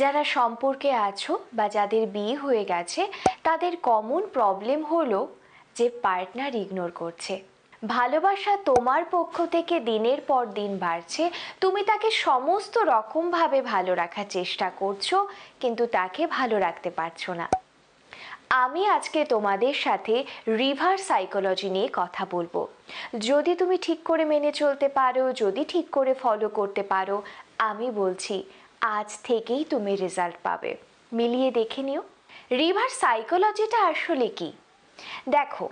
যারা সম্পর্কে আছো বা যাদের বিয়ে হয়ে গেছে তাদের কমন প্রবলেম হলো যে পার্টনার ইগনোর করছে। ভালোবাসা তোমার পক্ষ থেকে দিনের পর দিন বাড়ছে, তুমি তাকে সমস্ত রকমভাবে ভালো রাখার চেষ্টা করছো, কিন্তু তাকে ভালো রাখতে পারছো না। আমি আজকে তোমাদের সাথে রিভার্স সাইকোলজি নিয়ে কথা বলবো। যদি তুমি ঠিক করে মেনে চলতে পারো, যদি ঠিক করে ফলো করতে পারো, আমি বলছি আজ থেকেই তুমি রেজাল্ট পাবে। মিলিয়ে দেখে নিও রিভার্স সাইকোলজিটা আসলে কি। দেখো,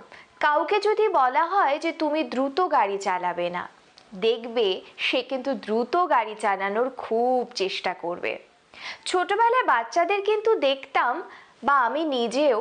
কাউকে যদি বলা হয় যে তুমি দ্রুত গাড়ি চালাবে না, দেখবে সে কিন্তু দ্রুত গাড়ি চালানোর খুব চেষ্টা করবে। ছোটবেলায় বাচ্চাদের কিন্তু দেখতাম, বা আমি নিজেও,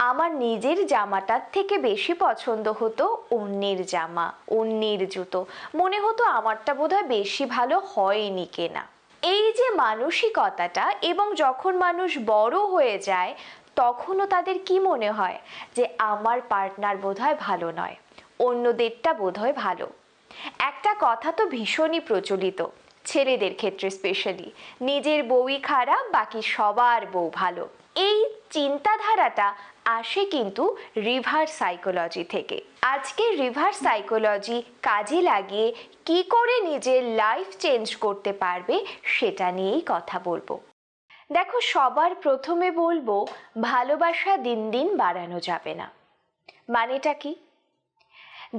আমার নিজের জামাটার থেকে বেশি পছন্দ হতো অন্যের জামা, অন্যের জুতো। মনে হতো আমারটা বোধহয় বেশি ভালো হয়নি কেনা। এই যে মানসিকতাটা, এবং যখন মানুষ বড় হয়ে যায় তখনও তাদের কি মনে হয় যে আমার পার্টনার বোধহয় ভালো নয়, অন্যদেরটা বোধহয় ভালো। একটা কথা তো ভীষণই প্রচলিত ছেলেদের ক্ষেত্রে স্পেশালি, নিজের বউই খারাপ, বাকি সবার বউ ভালো। এই চিন্তাধারাটা আসে কিন্তু রিভার্স সাইকোলজি থেকে। আজকে রিভার্স সাইকোলজি কাজে লাগিয়ে কি করে নিজের লাইফ চেঞ্জ করতে পারবে সেটা নিয়েই কথা বলবো। দেখো, সবার প্রথমে বলবো ভালোবাসা দিন দিন বাড়ানো যাবে না। মানেটা কি?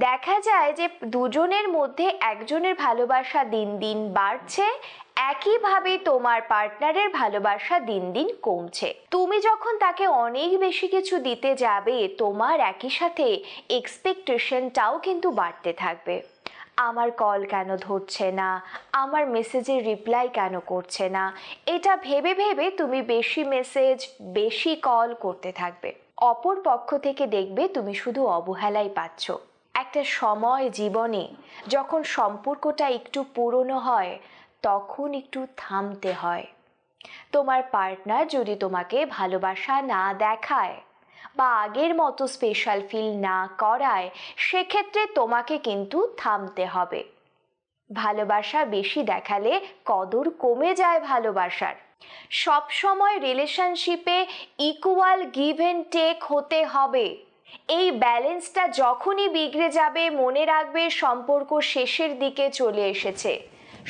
দেখা যায় যে দুজনের মধ্যে একজনের ভালোবাসা দিন দিন বাড়ছে, একইভাবে তোমার পার্টনারের ভালোবাসা দিন দিন কমছে। তুমি যখন তাকে অনেক বেশি কিছু দিতে যাবে, তোমার একই সাথে এক্সপেকটেশনটাও কিন্তু বাড়তে থাকবে। আমার কল কেন ধরছে না, আমার মেসেজের রিপ্লাই কেন করছে না, এটা ভেবে ভেবে তুমি বেশি মেসেজ, বেশি কল করতে থাকবে। অপর পক্ষ থেকে দেখবে তুমি শুধু অবহেলাই পাচ্ছ। একটা সময় জীবনে যখন সম্পর্কটা একটু পুরনো হয়, তখন একটু থামতে হয়। তোমার পার্টনার যদি তোমাকে ভালোবাসা না দেখায় বা আগের মতো স্পেশাল ফিল না করায়, সেক্ষেত্রে তোমাকে কিন্তু থামতে হবে। ভালোবাসা বেশি দেখালে কদর কমে যায় ভালোবাসার। সব সময় রিলেশনশিপে ইকুয়াল গিভ এন্ড টেক হতে হবে। এই ব্যালেন্সটা যখনই বিগড়ে যাবে, মনে রাখবে সম্পর্ক শেষের দিকে চলে এসেছে।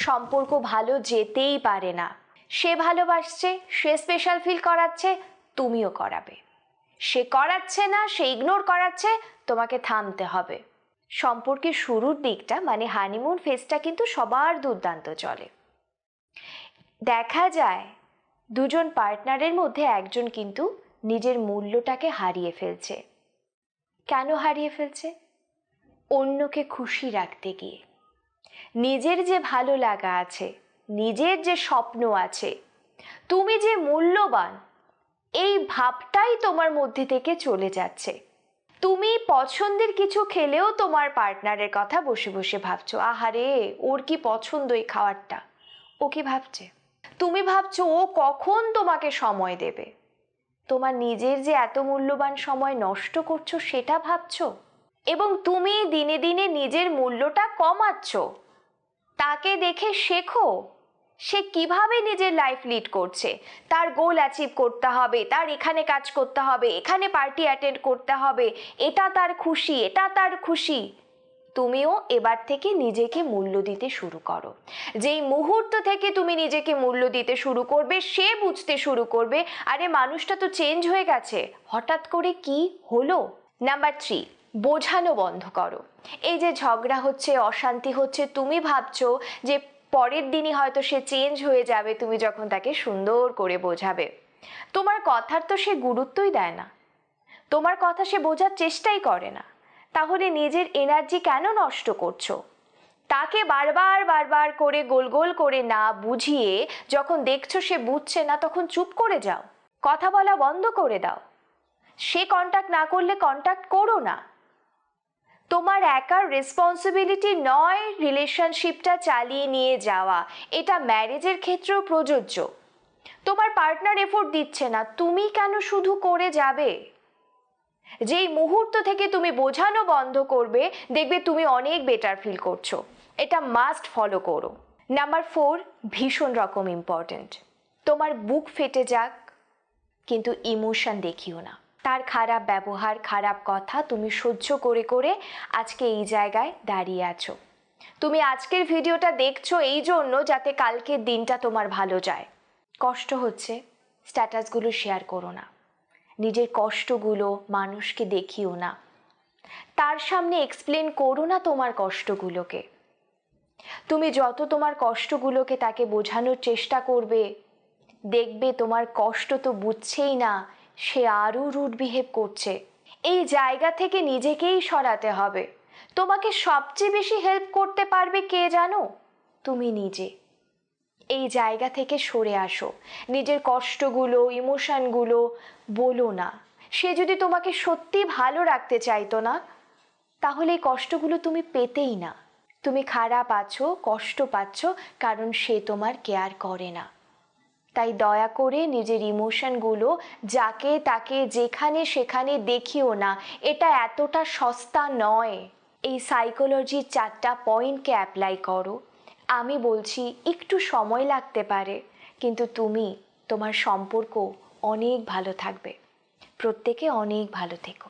সম্পর্ক ভালো যেতেই পারে না। সে ভালোবাসছে, সে স্পেশাল ফিল করাচ্ছে, তুমিও করাবে। সে করাচ্ছে না, সে ইগনোর করাচ্ছে, তোমাকে থামতে হবে। সম্পর্কের শুরুর দিকটা মানে হানিমুন ফেজটা কিন্তু সবার দুর্দান্ত চলে। দেখা যায় দুজন পার্টনারের মধ্যে একজন কিন্তু নিজের মূল্যটাকে হারিয়ে ফেলছে। কেন হারিয়ে ফেলছে? অন্যকে খুশি রাখতে গিয়ে। নিজের যে ভালো লাগা আছে, নিজের যে স্বপ্ন আছে, তুমি যে মূল্যবান, এই ভাবটাই তোমার মধ্যে থেকে চলে যাচ্ছে। তুমি পছন্দের কিছু খেলেও তোমার পার্টনারের কথা বসে বসে ভাবছো, আহারে ওর কি পছন্দ এই খাবারটা, ও কি ভাবছে। তুমি ভাবছো ও কখন তোমাকে সময় দেবে। তোমার নিজের যে এত মূল্যবান সময় নষ্ট করছো সেটা ভাবছো, এবং তুমি দিনে দিনে নিজের মূল্যটা কমাচ্ছ। তাকে দেখে শেখো সে কিভাবে নিজের লাইফ লিড করছে। তার গোল অ্যাচিভ করতে হবে, তার এখানে কাজ করতে হবে, এখানে পার্টি অ্যাটেন্ড করতে হবে, এটা তার খুশি, এটা তার খুশি। তুমিও এবার থেকে নিজেকে মূল্য দিতে শুরু করো। যেই মুহূর্ত থেকে তুমি নিজেকে মূল্য দিতে শুরু করবে, সে বুঝতে শুরু করবে আরে মানুষটা তো চেঞ্জ হয়ে গেছে, হঠাৎ করে কি হলো। নাম্বার 3, বোঝানো বন্ধ করো। এই যে ঝগড়া হচ্ছে, অশান্তি হচ্ছে, তুমি ভাবছো যে পরের দিনই হয়তো সে চেঞ্জ হয়ে যাবে তুমি যখন তাকে সুন্দর করে বোঝাবে। তোমার কথার তো সে গুরুত্বই দেয় না, তোমার কথা সে বোঝার চেষ্টাই করে না। তাহলে নিজের এনার্জি কেন নষ্ট করছো? তাকে বারবার বারবার করে গোল গোল করে না বুঝিয়ে, যখন দেখছো সে বুঝছে না, তখন চুপ করে যাও, কথা বলা বন্ধ করে দাও। সে কন্টাক্ট না করলে কন্টাক্ট করো না। তোমার একার রেসপন্সিবিলিটি নয় রিলেশনশিপটা চালিয়ে নিয়ে যাওয়া, এটা ম্যারেজের ক্ষেত্রেও প্রযোজ্য। তোমার পার্টনার এফোর্ট দিচ্ছে না, তুমি কেন শুধু করে যাবে? যেই মুহূর্ত থেকে তুমি বোঝানো বন্ধ করবে, দেখবে তুমি অনেক বেটার ফিল করছো। এটা মাস্ট ফলো করো। নাম্বার 4, ভীষণ রকম ইম্পর্টেন্ট, তোমার বুক ফেটে যাক, কিন্তু ইমোশন দেখিও না। তার খারাপ ব্যবহার, খারাপ কথা তুমি সহ্য করে করে আজকে এই জায়গায় দাঁড়িয়ে আছো। তুমি আজকের ভিডিওটা দেখছো এই জন্য যাতে কালকের দিনটা তোমার ভালো যায়। কষ্ট হচ্ছে, স্ট্যাটাসগুলো শেয়ার করো না। নিজের কষ্টগুলো মানুষকে দেখিও না। তার সামনে এক্সপ্লেন করো না তোমার কষ্টগুলোকে। তুমি যত তোমার কষ্টগুলোকে তাকে বোঝানোর চেষ্টা করবে, দেখবে তোমার কষ্ট তো বুঝছেই না, সে আরও রুড বিহেভ করছে। এই জায়গা থেকে নিজেকেই সরাতে হবে। তোমাকে সবচেয়ে বেশি হেল্প করতে পারবে কে জানো? তুমি নিজে। এই জায়গা থেকে সরে আসো। নিজের কষ্টগুলো, ইমোশনগুলো বলো না। সে যদি তোমাকে সত্যি ভালো রাখতে চাইতো না, তাহলে এই কষ্টগুলো তুমি পেতেই না। তুমি খারাপ আছো, কষ্ট পাচ্ছ কারণ সে তোমার কেয়ার করে না। তাই দয়া করে নিজের ইমোশনগুলো যাকে তাকে যেখানে সেখানে দেখিও না। এটা এতটা সস্তা নয়। এই সাইকোলজির 4টা পয়েন্টকে অ্যাপ্লাই করো। আমি বলছি একটু সময় লাগতে পারে, কিন্তু তোমার সম্পর্ক অনেক ভালো থাকবে। প্রত্যেকে অনেক ভালো থেকো।